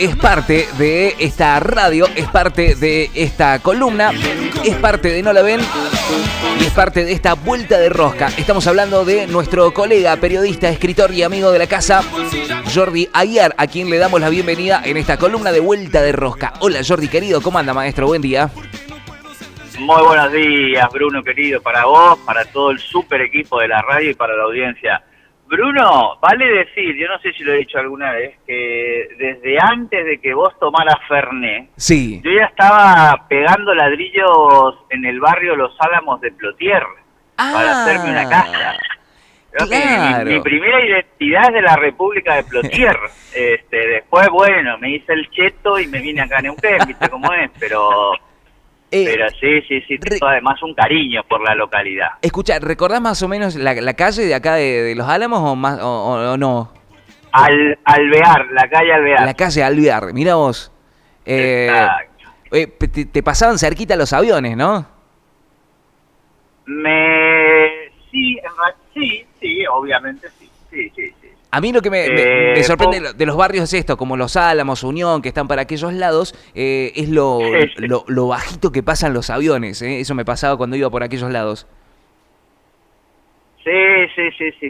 es parte de esta radio, es parte de esta columna, es parte de No la ven y es parte de esta vuelta de rosca. Estamos hablando de nuestro colega, periodista, escritor y amigo de la casa, Jordi Aguiar, a quien le damos la bienvenida en esta columna de vuelta de rosca. Hola Jordi, querido, ¿cómo anda, maestro? Buen día. Muy buenos días, Bruno, querido, para vos, para todo el super equipo de la radio y para la audiencia. Bruno, vale decir, yo no sé si lo he dicho alguna vez, que desde antes de que vos tomaras Fernet, sí, yo ya estaba pegando ladrillos en el barrio Los Álamos de Plotier para hacerme una casa. Creo claro. que mi primera identidad es de la República de Plotier. Después, bueno, me hice el cheto y me vine acá a Neuquén, ¿viste cómo es? Pero sí, tengo además un cariño por la localidad. Escucha, ¿recordás más o menos la calle de acá de Los Álamos o no? Alvear, la calle Alvear. La calle Alvear, mira vos. Exacto. Te pasaban cerquita los aviones, ¿no? Sí, obviamente sí. A mí lo que me sorprende de los barrios es esto, como Los Álamos, Unión, que están para aquellos lados, es lo bajito que pasan los aviones. Eso me pasaba cuando iba por aquellos lados. Sí.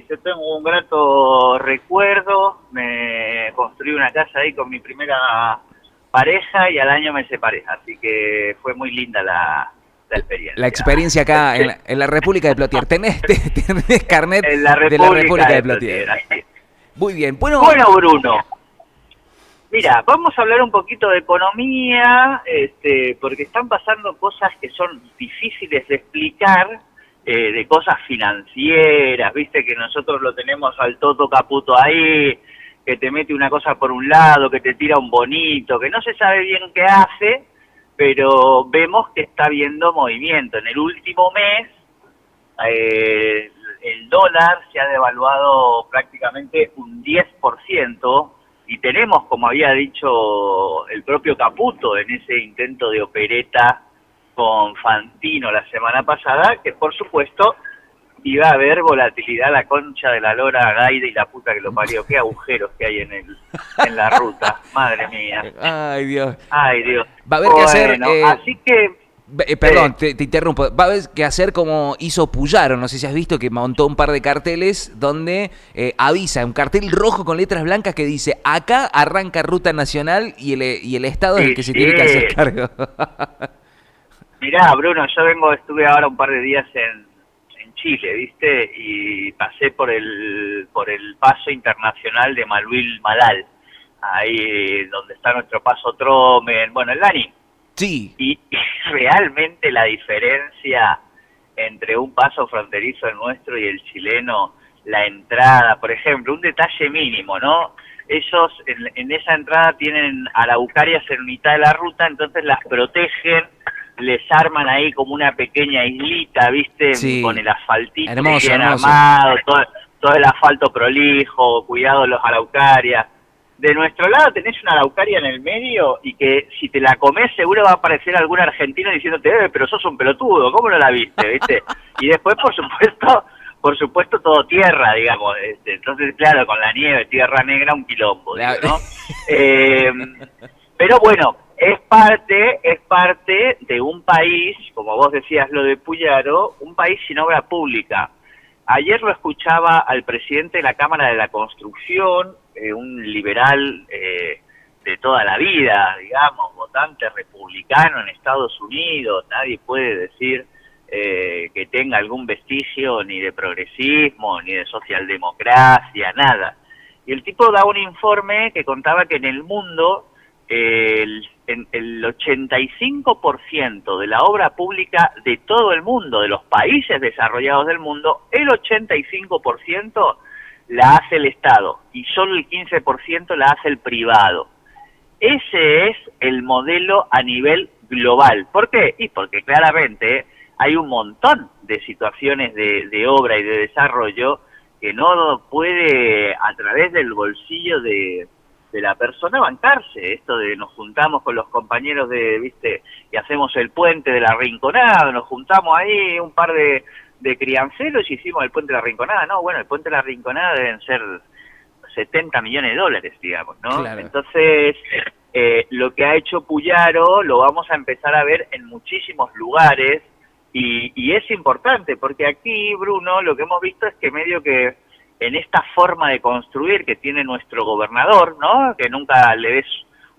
Yo tengo un grato recuerdo. Me construí una casa ahí con mi primera pareja y al año me separé. Así que fue muy linda la experiencia. La experiencia acá en la República de Plotier. ¿Tenés carnet en la de la República de Plotier? Muy bien. Bueno, Bruno. Mira, vamos a hablar un poquito de economía, porque están pasando cosas que son difíciles de explicar, de cosas financieras, viste que nosotros lo tenemos al Toto Caputo ahí, que te mete una cosa por un lado, que te tira un bonito, que no se sabe bien qué hace, pero vemos que está habiendo movimiento. En el último mes, el dólar se ha devaluado prácticamente un 10%, y tenemos, como había dicho el propio Caputo en ese intento de opereta con Fantino la semana pasada, que por supuesto iba a haber volatilidad, la concha de la lora Gaide y la puta que lo parió. Qué agujeros que hay en la ruta, madre mía. Ay, Dios. Va a haber que hacer... así que... Perdón, te interrumpo. Va a haber que hacer como hizo Puyaro, no sé si has visto que montó un par de carteles donde avisa, un cartel rojo con letras blancas que dice: acá arranca ruta nacional y el Estado es el que se tiene que hacer cargo. Mirá, Bruno, yo estuve ahora un par de días en Chile, ¿viste? Y pasé por el paso internacional de Malvil Malal, ahí donde está nuestro paso Tromen, bueno, el Lanín. Sí. Y realmente la diferencia entre un paso fronterizo el nuestro y el chileno, la entrada, por ejemplo, un detalle mínimo, ¿no? Ellos en esa entrada tienen araucarias en mitad de la ruta, entonces las protegen, les arman ahí como una pequeña islita, ¿viste? Sí. Con el asfaltito bien armado, todo el asfalto prolijo, cuidado de los araucarias. De nuestro lado tenés una araucaria en el medio y que si te la comés seguro va a aparecer algún argentino diciéndote, pero sos un pelotudo, ¿cómo no la viste? ¿Viste? Y después, por supuesto todo tierra, digamos. Entonces, claro, con la nieve, tierra negra, un quilombo, digo, ¿no? Pero bueno, es parte de un país, como vos decías lo de Puyaro, un país sin obra pública. Ayer lo escuchaba al presidente de la Cámara de la Construcción, un liberal de toda la vida, digamos, votante republicano en Estados Unidos. Nadie puede decir que tenga algún vestigio ni de progresismo, ni de socialdemocracia, nada. Y el tipo da un informe que contaba que en el mundo el 85% de la obra pública de todo el mundo, de los países desarrollados del mundo, el 85% la hace el Estado y solo el 15% la hace el privado. Ese es el modelo a nivel global. ¿Por qué? Y porque claramente hay un montón de situaciones de obra y de desarrollo que no puede, a través del bolsillo de la persona, bancarse. Esto de nos juntamos con los compañeros ¿viste? Y hacemos el puente de la Rinconada, nos juntamos ahí un par de crianceros y hicimos el puente de la Rinconada. No, bueno, el puente de la Rinconada deben ser $70 millones, digamos, ¿no? Claro. Entonces, lo que ha hecho Puyaro lo vamos a empezar a ver en muchísimos lugares, y es importante, porque aquí, Bruno, lo que hemos visto es que medio que en esta forma de construir que tiene nuestro gobernador, ¿no?, que nunca le des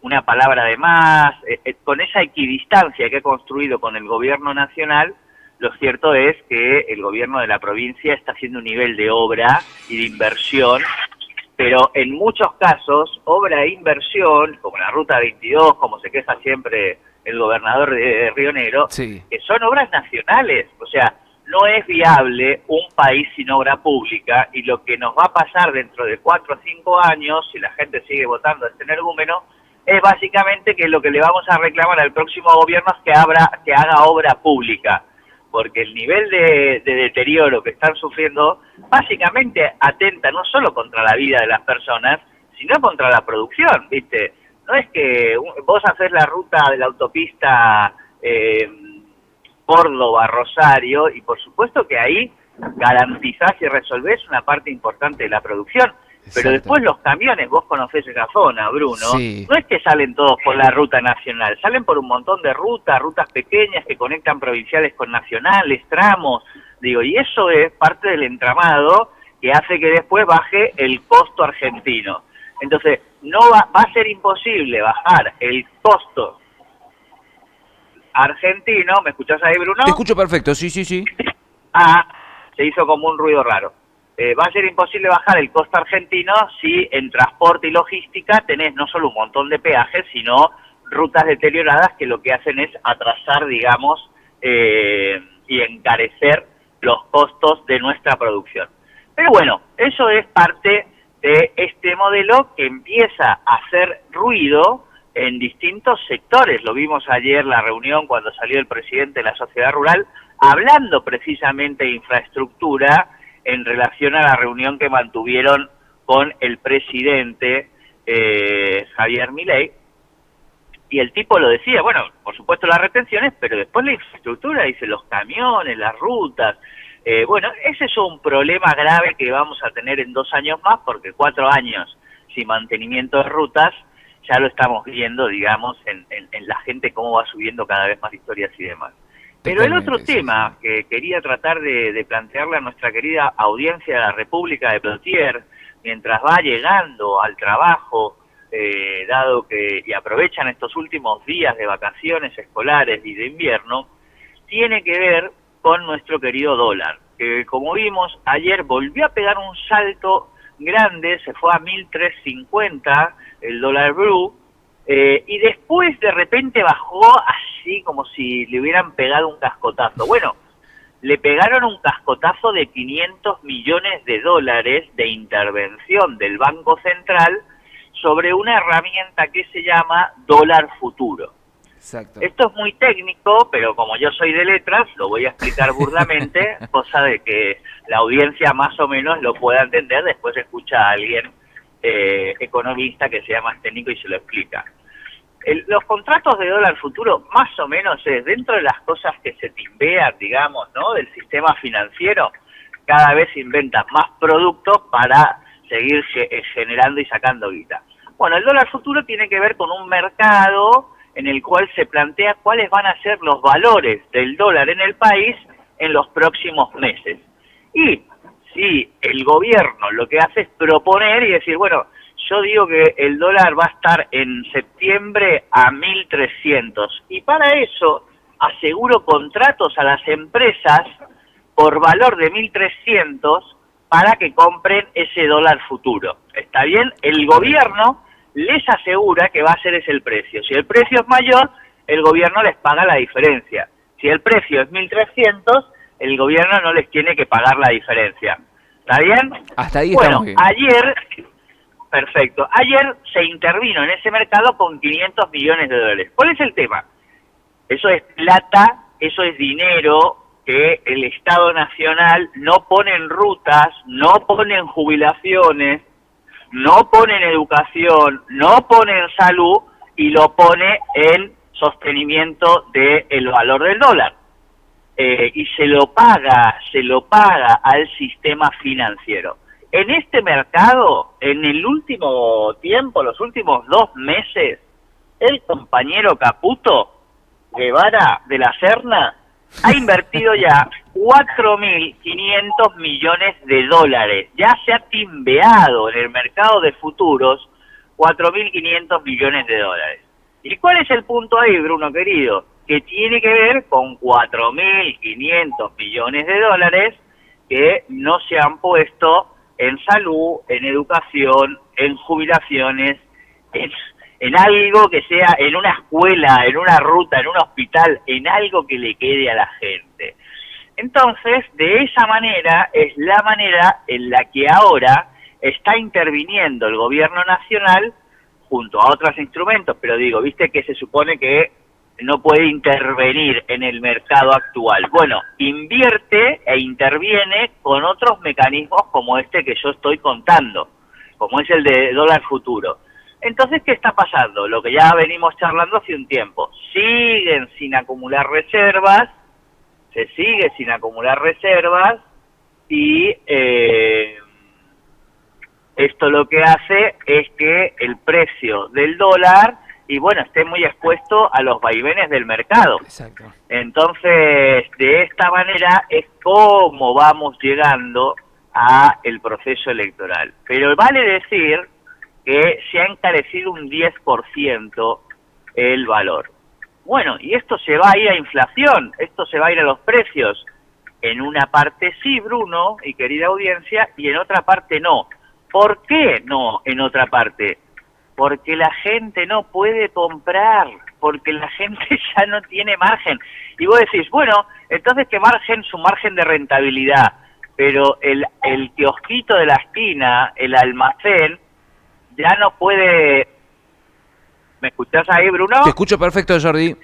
una palabra de más, con esa equidistancia que ha construido con el gobierno nacional, lo cierto es que el gobierno de la provincia está haciendo un nivel de obra y de inversión, pero en muchos casos, obra e inversión, como la Ruta 22, como se queja siempre el gobernador de Río Negro, Sí. que son obras nacionales. O sea, no es viable un país sin obra pública, y lo que nos va a pasar dentro de 4 o 5 años, si la gente sigue votando a este energúmeno, es básicamente que lo que le vamos a reclamar al próximo gobierno es que haga obra pública, porque el nivel de deterioro que están sufriendo básicamente atenta no solo contra la vida de las personas, sino contra la producción, ¿viste? No es que vos haces la ruta de la autopista Córdoba-Rosario, y por supuesto que ahí garantizás y resolvés una parte importante de la producción. Pero después los camiones, vos conocés esa zona, Bruno, Sí. no es que salen todos por la ruta nacional, salen por un montón de rutas pequeñas que conectan provinciales con nacionales, tramos, digo, y eso es parte del entramado que hace que después baje el costo argentino. Entonces, va a ser imposible bajar el costo argentino. ¿Me escuchás ahí, Bruno? Te escucho perfecto, sí, sí, sí. Se hizo como un ruido raro. Va a ser imposible bajar el costo argentino si en transporte y logística tenés no solo un montón de peajes, sino rutas deterioradas que lo que hacen es atrasar, digamos, y encarecer los costos de nuestra producción. Pero bueno, eso es parte de este modelo que empieza a hacer ruido en distintos sectores. Lo vimos ayer, la reunión cuando salió el presidente de la sociedad rural, hablando precisamente de infraestructura en relación a la reunión que mantuvieron con el presidente Javier Milei, y el tipo lo decía, bueno, por supuesto las retenciones, pero después la infraestructura, dice, los camiones, las rutas. Bueno, ese es un problema grave que vamos a tener en 2 años más, porque 4 años sin mantenimiento de rutas, ya lo estamos viendo, digamos, en la gente cómo va subiendo cada vez más historias y demás. Pero el otro tema que quería tratar de plantearle a nuestra querida audiencia de la República de Plotier, mientras va llegando al trabajo, dado que y aprovechan estos últimos días de vacaciones escolares y de invierno, tiene que ver con nuestro querido dólar, que como vimos ayer volvió a pegar un salto grande, se fue a 1.350 el dólar blue, y después de repente bajó así como si le hubieran pegado un cascotazo. Bueno, le pegaron un cascotazo de 500 millones de dólares de intervención del Banco Central sobre una herramienta que se llama dólar futuro. Exacto. Esto es muy técnico, pero como yo soy de letras, lo voy a explicar burdamente, cosa de que la audiencia más o menos lo pueda entender. Después escucha a alguien economista que sea más técnico y se lo explica. Los contratos de dólar futuro más o menos es, dentro de las cosas que se timbean, digamos, ¿no?, del sistema financiero, cada vez inventan más productos para seguir generando y sacando guita. Bueno, el dólar futuro tiene que ver con un mercado en el cual se plantea cuáles van a ser los valores del dólar en el país en los próximos meses. Y si el gobierno lo que hace es proponer y decir, bueno, yo digo que el dólar va a estar en septiembre a 1.300, y para eso aseguro contratos a las empresas por valor de 1.300 para que compren ese dólar futuro. ¿Está bien? El gobierno les asegura que va a ser ese el precio. Si el precio es mayor, el gobierno les paga la diferencia. Si el precio es 1.300, el gobierno no les tiene que pagar la diferencia. ¿Está bien? Hasta ahí bueno, estamos bien. Perfecto. Ayer se intervino en ese mercado con 500 millones de dólares. ¿Cuál es el tema? Eso es plata, eso es dinero que el Estado Nacional no pone en rutas, no pone en jubilaciones, no pone en educación, no pone en salud, y lo pone en sostenimiento del valor del dólar. Y se lo paga al sistema financiero. En este mercado, en el último tiempo, los últimos 2 meses, el compañero Caputo Guevara de la Serna ha invertido ya 4.500 millones de dólares. Ya se ha timbeado en el mercado de futuros 4.500 millones de dólares. ¿Y cuál es el punto ahí, Bruno querido? Que tiene que ver con 4.500 millones de dólares que no se han puesto en salud, en educación, en jubilaciones, en algo que sea, en una escuela, en una ruta, en un hospital, en algo que le quede a la gente. Entonces, de esa manera es la manera en la que ahora está interviniendo el gobierno nacional junto a otros instrumentos, pero digo, viste que se supone que no puede intervenir en el mercado actual. Bueno, invierte e interviene con otros mecanismos como este que yo estoy contando, como es el de dólar futuro. Entonces, ¿qué está pasando? Lo que ya venimos charlando hace un tiempo. Siguen sin acumular reservas, se sigue sin acumular reservas y esto lo que hace es que el precio del dólar, y bueno, esté muy expuesto a los vaivenes del mercado. Exacto. Entonces, de esta manera es como vamos llegando a el proceso electoral. Pero vale decir que se ha encarecido un 10% el valor. Bueno, y esto se va a ir a inflación, esto se va a ir a los precios. En una parte sí, Bruno y querida audiencia, y en otra parte no. ¿Por qué no en otra parte? Porque la gente no puede comprar, porque la gente ya no tiene margen. Y vos decís, bueno, entonces ¿qué margen? Su margen de rentabilidad. Pero el kiosquito de la esquina, el almacén, ya no puede... ¿Me escuchás ahí, Bruno? Te escucho perfecto, Jordi.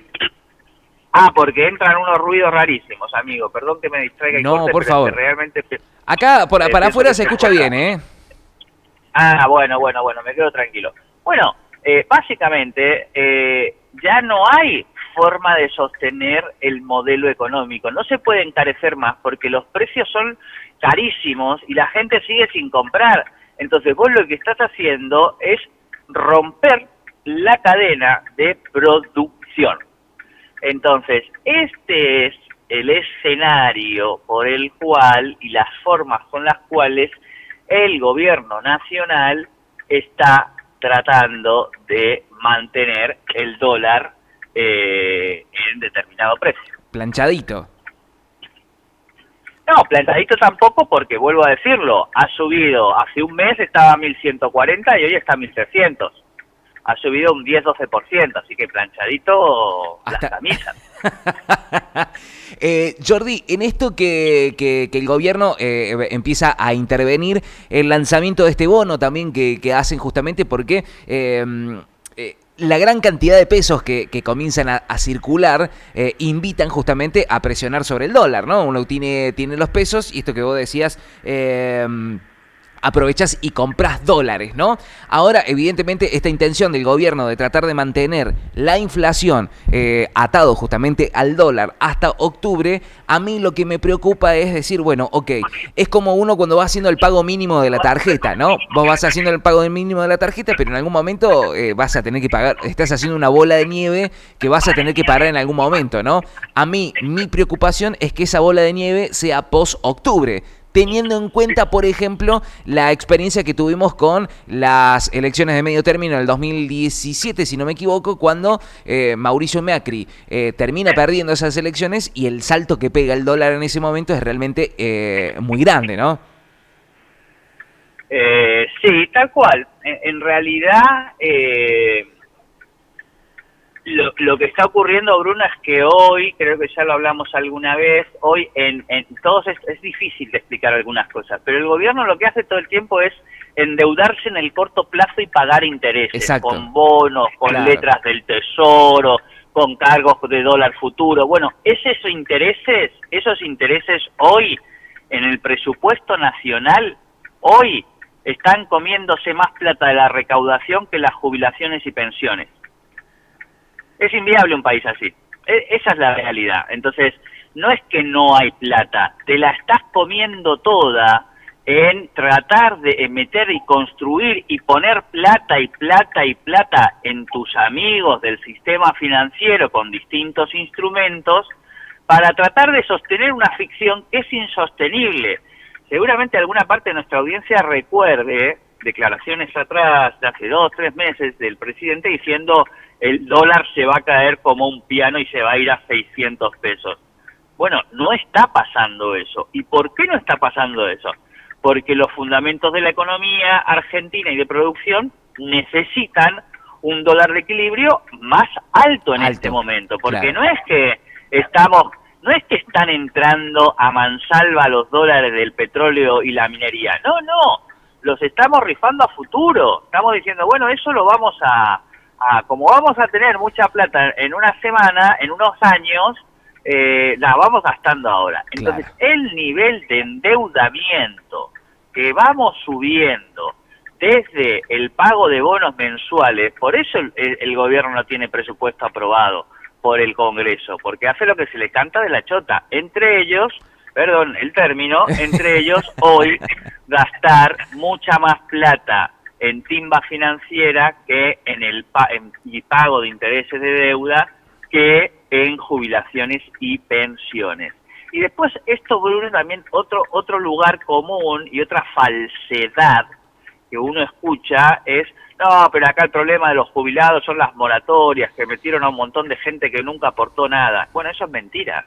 Ah, porque entran unos ruidos rarísimos, amigo. Perdón que me distraiga y No, corte, por pero favor. es que realmente... Acá, para pienso afuera que se se escucha juega. bien, ¿eh? Ah, bueno, me quedo tranquilo. Bueno, básicamente ya no hay forma de sostener el modelo económico. No se puede encarecer más porque los precios son carísimos y la gente sigue sin comprar. Entonces vos lo que estás haciendo es romper la cadena de producción. Entonces, este es el escenario por el cual y las formas con las cuales el gobierno nacional está tratando de mantener el dólar en determinado precio. Planchadito. No, plantadito tampoco porque, vuelvo a decirlo, ha subido, hace un mes estaba a 1.140 y hoy está a 1.300. Ha subido un 10-12%, así que planchadito Hasta... las camisas. Jordi, en esto que el gobierno empieza a intervenir, el lanzamiento de este bono también que hacen justamente porque la gran cantidad de pesos que comienzan a circular invitan justamente a presionar sobre el dólar, ¿no? Uno tiene los pesos y esto que vos decías... aprovechás y comprás dólares, ¿no? Ahora, evidentemente, esta intención del gobierno de tratar de mantener la inflación atado justamente al dólar hasta octubre, a mí lo que me preocupa es decir, bueno, ok, es como uno cuando va haciendo el pago mínimo de la tarjeta, ¿no? Vos vas haciendo el pago mínimo de la tarjeta, pero en algún momento vas a tener que pagar, estás haciendo una bola de nieve que vas a tener que pagar en algún momento, ¿no? A mí, mi preocupación es que esa bola de nieve sea post-octubre, teniendo en cuenta, por ejemplo, la experiencia que tuvimos con las elecciones de medio término del 2017, si no me equivoco, cuando Mauricio Macri termina perdiendo esas elecciones y el salto que pega el dólar en ese momento es realmente muy grande, ¿no? Sí, tal cual. En realidad... Lo que está ocurriendo, Bruno, es que hoy, creo que ya lo hablamos alguna vez, hoy en todos es difícil de explicar algunas cosas, pero el gobierno lo que hace todo el tiempo es endeudarse en el corto plazo y pagar intereses. Exacto. Con bonos, con claro. Letras del tesoro, con cargos de dólar futuro. Bueno, esos intereses hoy en el presupuesto nacional, hoy están comiéndose más plata de la recaudación que las jubilaciones y pensiones. Es inviable un país así. Esa es la realidad. Entonces, no es que no hay plata, te la estás comiendo toda en tratar de meter y construir y poner plata y plata y plata en tus amigos del sistema financiero con distintos instrumentos para tratar de sostener una ficción que es insostenible. Seguramente alguna parte de nuestra audiencia recuerde declaraciones atrás de hace 2, 3 meses del presidente diciendo el dólar se va a caer como un piano y se va a ir a 600 pesos. Bueno, no está pasando eso. ¿Y por qué no está pasando eso? Porque los fundamentos de la economía argentina y de producción necesitan un dólar de equilibrio más alto en este momento, porque claro. no es que están entrando a mansalva los dólares del petróleo y la minería, no, los estamos rifando a futuro, estamos diciendo, bueno, eso lo vamos a como vamos a tener mucha plata en una semana, en unos años, la vamos gastando ahora. Entonces, Claro. el nivel de endeudamiento que vamos subiendo desde el pago de bonos mensuales, por eso el gobierno no tiene presupuesto aprobado por el Congreso, porque hace lo que se le canta de la chota. Entre ellos, perdón el término, entre ellos hoy gastar mucha más plata en timba financiera que en el y pago de intereses de deuda que en jubilaciones y pensiones. Y después esto, Bruno, también otro lugar común y otra falsedad que uno escucha es, no, pero acá el problema de los jubilados son las moratorias, que metieron a un montón de gente que nunca aportó nada. Bueno, eso es mentira.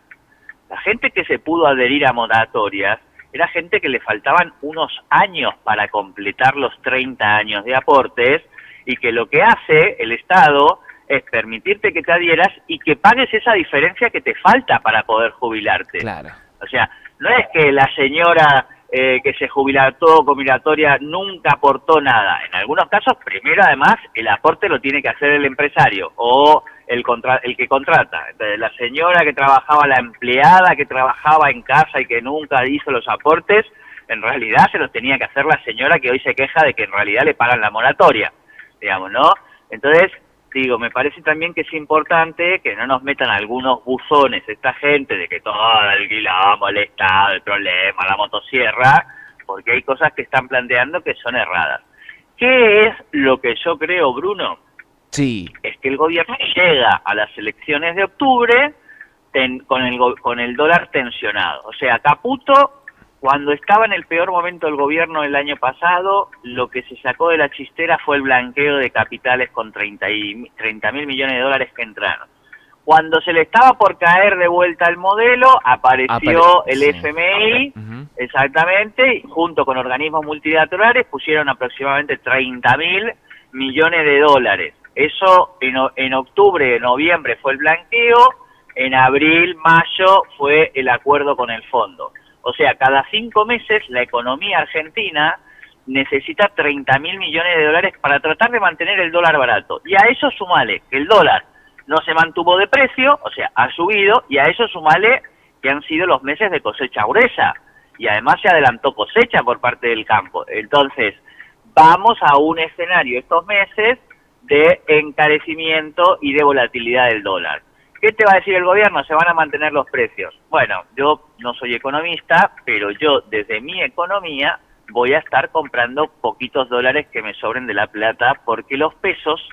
La gente que se pudo adherir a moratorias era gente que le faltaban unos años para completar los 30 años de aportes y que lo que hace el Estado es permitirte que te adhieras y que pagues esa diferencia que te falta para poder jubilarte. Claro. O sea, no es que la señora que se jubilató con moratoria nunca aportó nada. En algunos casos, primero, además, el aporte lo tiene que hacer el empresario o el que contrata. Entonces, la señora que trabajaba, la empleada que trabajaba en casa y que nunca hizo los aportes, en realidad se los tenía que hacer la señora que hoy se queja de que en realidad le pagan la moratoria, digamos, ¿no? Entonces, digo, me parece también que es importante que no nos metan algunos buzones esta gente de que todo el quilombo, el Estado, el problema, la motosierra, porque hay cosas que están planteando que son erradas. ¿Qué es lo que yo creo, Bruno? Sí. Es que el gobierno llega a las elecciones de octubre con el dólar tensionado. O sea, Caputo, cuando estaba en el peor momento del gobierno el año pasado, lo que se sacó de la chistera fue el blanqueo de capitales con 30.000 millones de dólares que entraron. Cuando se le estaba por caer de vuelta el modelo, apareció el FMI, exactamente, y junto con organismos multilaterales pusieron aproximadamente 30.000 millones de dólares. Eso en octubre, noviembre fue el blanqueo, en abril, mayo fue el acuerdo con el fondo. O sea, cada 5 meses la economía argentina necesita 30.000 millones de dólares para tratar de mantener el dólar barato. Y a eso sumale que el dólar no se mantuvo de precio, o sea, ha subido, y a eso sumale que han sido los meses de cosecha gruesa. Y además se adelantó cosecha por parte del campo. Entonces, vamos a un escenario estos meses de encarecimiento y de volatilidad del dólar. ¿Qué te va a decir el gobierno? Se van a mantener los precios. Bueno, yo no soy economista, pero yo desde mi economía voy a estar comprando poquitos dólares que me sobren de la plata porque los pesos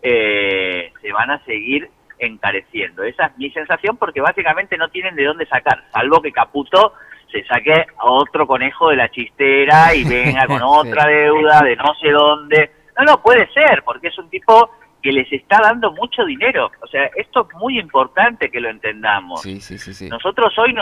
se van a seguir encareciendo. Esa es mi sensación porque básicamente no tienen de dónde sacar, salvo que Caputo se saque a otro conejo de la chistera y venga con otra deuda de no sé dónde. No, puede ser, porque es un tipo que les está dando mucho dinero. O sea, esto es muy importante que lo entendamos. Sí. Nosotros hoy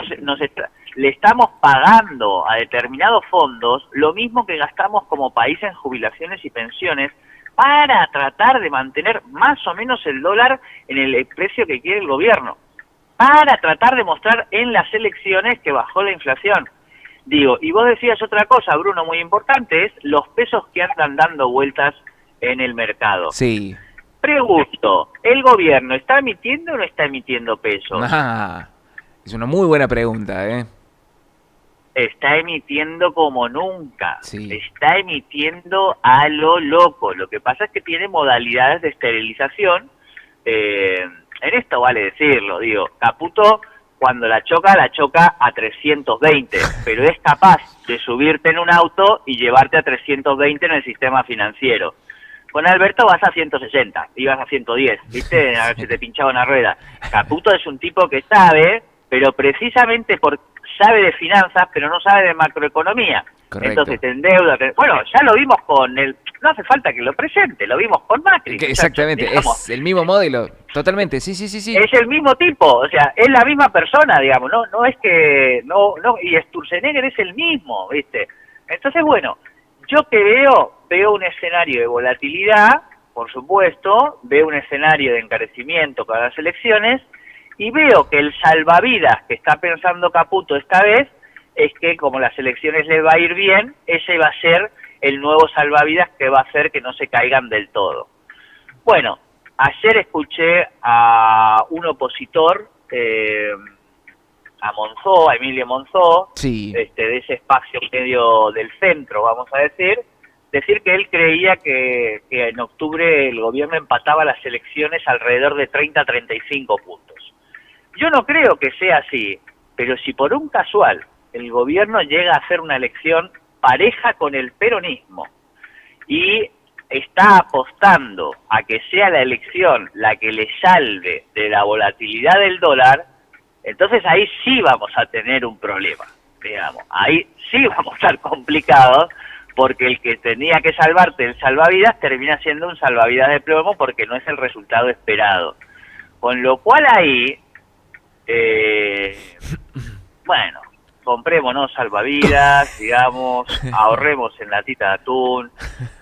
le estamos pagando a determinados fondos lo mismo que gastamos como país en jubilaciones y pensiones para tratar de mantener más o menos el dólar en el precio que quiere el gobierno, para tratar de mostrar en las elecciones que bajó la inflación. Digo, y vos decías otra cosa, Bruno, muy importante, es los pesos que andan dando vueltas en el mercado. Sí. Pregunto, ¿el gobierno está emitiendo o no está emitiendo pesos? Es una muy buena pregunta, ¿eh? Está emitiendo como nunca. Sí. Está emitiendo a lo loco. Lo que pasa es que tiene modalidades de esterilización. En esto vale decirlo, digo, Caputo cuando la choca a 320, pero es capaz de subirte en un auto y llevarte a 320 en el sistema financiero. Con Alberto vas a 160, ibas a 110, ¿viste? A ver si te pinchaba una rueda. Caputo es un tipo que sabe, pero precisamente sabe de finanzas, pero no sabe de macroeconomía. Correcto. Entonces te endeuda. Bueno, ya lo vimos no hace falta que lo presente, lo vimos con Macri. Exactamente, digamos, es el mismo modelo, totalmente, sí. Es el mismo tipo, o sea, es la misma persona, digamos, no es que, no, y Sturzenegger es el mismo, ¿viste? Entonces, bueno, yo que veo un escenario de volatilidad, por supuesto, veo un escenario de encarecimiento para las elecciones, y veo que el salvavidas que está pensando Caputo esta vez es que como las elecciones les va a ir bien, ese va a ser el nuevo salvavidas que va a hacer que no se caigan del todo. Bueno, ayer escuché a un opositor, a Monzó, a Emilio Monzó, sí. de ese espacio medio del centro, vamos a decir que él creía que en octubre el gobierno empataba las elecciones alrededor de 30 a 35 puntos. Yo no creo que sea así, pero si por un casual el gobierno llega a hacer una elección pareja con el peronismo y está apostando a que sea la elección la que le salve de la volatilidad del dólar, entonces ahí sí vamos a tener un problema, digamos. Ahí sí vamos a estar complicados, porque el que tenía que salvarte el salvavidas termina siendo un salvavidas de plomo porque no es el resultado esperado. Con lo cual ahí, bueno, comprémonos salvavidas, digamos, ahorremos en latita de atún,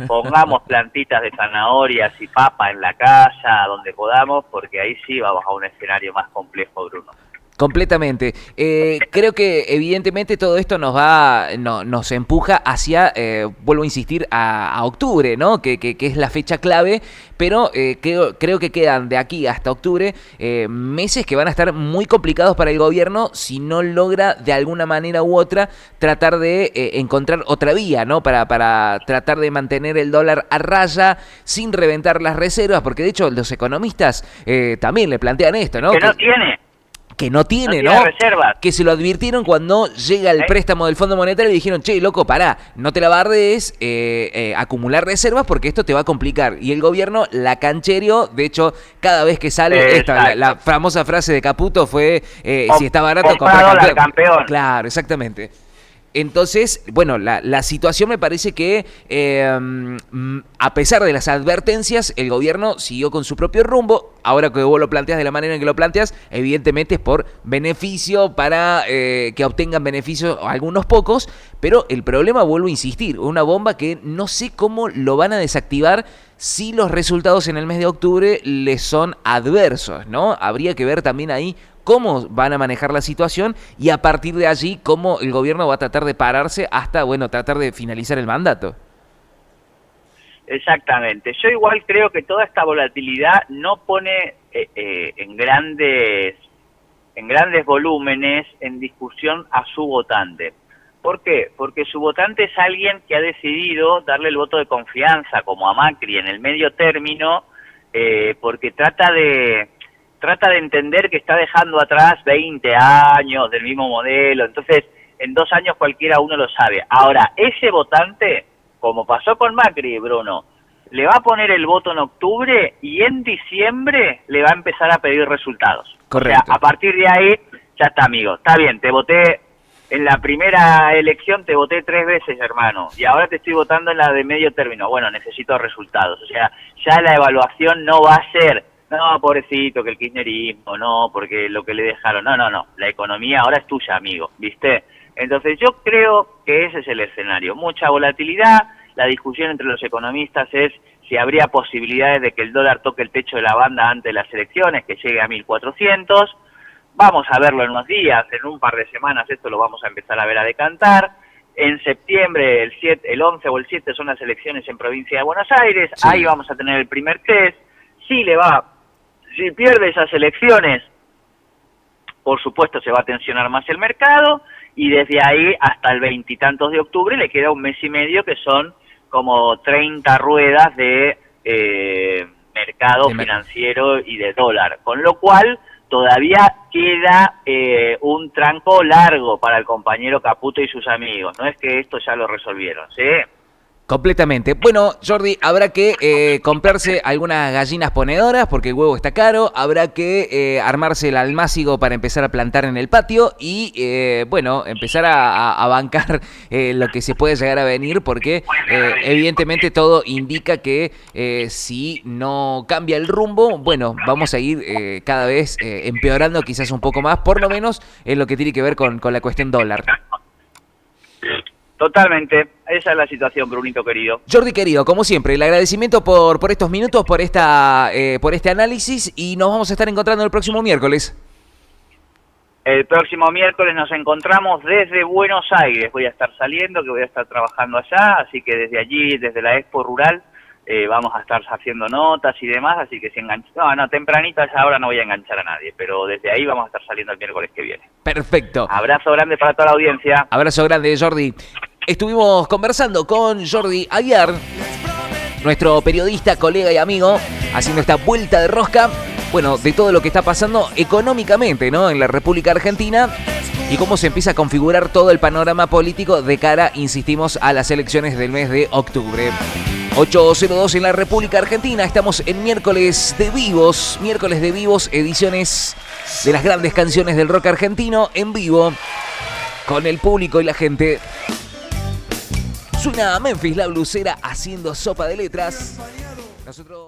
pongamos plantitas de zanahorias y papa en la casa, donde podamos, porque ahí sí vamos a un escenario más complejo, Bruno. Completamente. Creo que evidentemente todo esto nos empuja hacia, vuelvo a insistir, a octubre, ¿no? Que es la fecha clave, pero creo que quedan de aquí hasta octubre meses que van a estar muy complicados para el gobierno si no logra de alguna manera u otra tratar de encontrar otra vía, ¿no? Para tratar de mantener el dólar a raya sin reventar las reservas, porque de hecho los economistas también le plantean esto, ¿no? Que no tiene, ¿no? Reservas. Que se lo advirtieron cuando llega el préstamo del Fondo Monetario y dijeron, che, loco, pará, no te la bardes, acumular reservas porque esto te va a complicar. Y el gobierno la canchereó, de hecho, cada vez que sale la famosa frase de Caputo fue, si está barato, compra campeón. Claro, exactamente. Entonces, bueno, la situación me parece que a pesar de las advertencias, el gobierno siguió con su propio rumbo. Ahora que vos lo planteas de la manera en que lo planteas, evidentemente es por beneficio, para que obtengan beneficios algunos pocos, pero el problema, vuelvo a insistir, una bomba que no sé cómo lo van a desactivar si los resultados en el mes de octubre les son adversos, ¿no? Habría que ver también ahí cómo van a manejar la situación y a partir de allí cómo el gobierno va a tratar de pararse hasta, bueno, tratar de finalizar el mandato. Exactamente. Yo igual creo que toda esta volatilidad no pone en grandes volúmenes en discusión a su votante. ¿Por qué? Porque su votante es alguien que ha decidido darle el voto de confianza, como a Macri, en el medio término, porque trata de entender que está dejando atrás 20 años del mismo modelo, entonces en 2 años cualquiera uno lo sabe. Ahora, ese votante, como pasó con Macri, Bruno, le va a poner el voto en octubre y en diciembre le va a empezar a pedir resultados. Correcto. O sea, a partir de ahí, ya está, amigo, está bien, te voté en la primera elección, te voté 3 veces, hermano, y ahora te estoy votando en la de medio término. Bueno, necesito resultados. O sea, ya la evaluación no va a ser, no, pobrecito, que el kirchnerismo, no, porque lo que le dejaron, no, la economía ahora es tuya, amigo, ¿viste? Entonces yo creo que ese es el escenario, mucha volatilidad. La discusión entre los economistas es si habría posibilidades de que el dólar toque el techo de la banda antes de las elecciones, que llegue a 1.400, vamos a verlo en unos días, en un par de semanas esto lo vamos a empezar a ver a decantar. En septiembre, el 11 o el 7 son las elecciones en provincia de Buenos Aires, sí. Ahí vamos a tener el primer test. Si pierde esas elecciones, por supuesto se va a tensionar más el mercado, y desde ahí hasta el 20 y tantos de octubre le queda un mes y medio que son como 30 ruedas de mercado financiero y de dólar, con lo cual todavía queda un tranco largo para el compañero Caputo y sus amigos. No es que esto ya lo resolvieron, ¿sí? Completamente. Bueno, Jordi, habrá que comprarse algunas gallinas ponedoras porque el huevo está caro, habrá que armarse el almácigo para empezar a plantar en el patio y, bueno, empezar a bancar lo que se puede llegar a venir porque evidentemente todo indica que si no cambia el rumbo, bueno, vamos a ir cada vez empeorando quizás un poco más, por lo menos en lo que tiene que ver con la cuestión dólar. Totalmente, esa es la situación, Brunito querido. Jordi querido, como siempre, el agradecimiento por estos minutos, por este análisis y nos vamos a estar encontrando el próximo miércoles. El próximo miércoles nos encontramos desde Buenos Aires, voy a estar saliendo, que voy a estar trabajando allá, así que desde allí, desde la Expo Rural, vamos a estar haciendo notas y demás, así que si tempranito a esa hora no voy a enganchar a nadie, pero desde ahí vamos a estar saliendo el miércoles que viene. Perfecto. Abrazo grande para toda la audiencia. Abrazo grande, Jordi. Estuvimos conversando con Jordi Aguiar, nuestro periodista, colega y amigo, haciendo esta vuelta de rosca, bueno, de todo lo que está pasando económicamente, ¿no?, en la República Argentina y cómo se empieza a configurar todo el panorama político de cara, insistimos, a las elecciones del mes de octubre. 8:02 en la República Argentina, estamos en miércoles de vivos, ediciones de las grandes canciones del rock argentino en vivo, con el público y la gente. Suena Memphis la blusera haciendo sopa de letras. Nosotros...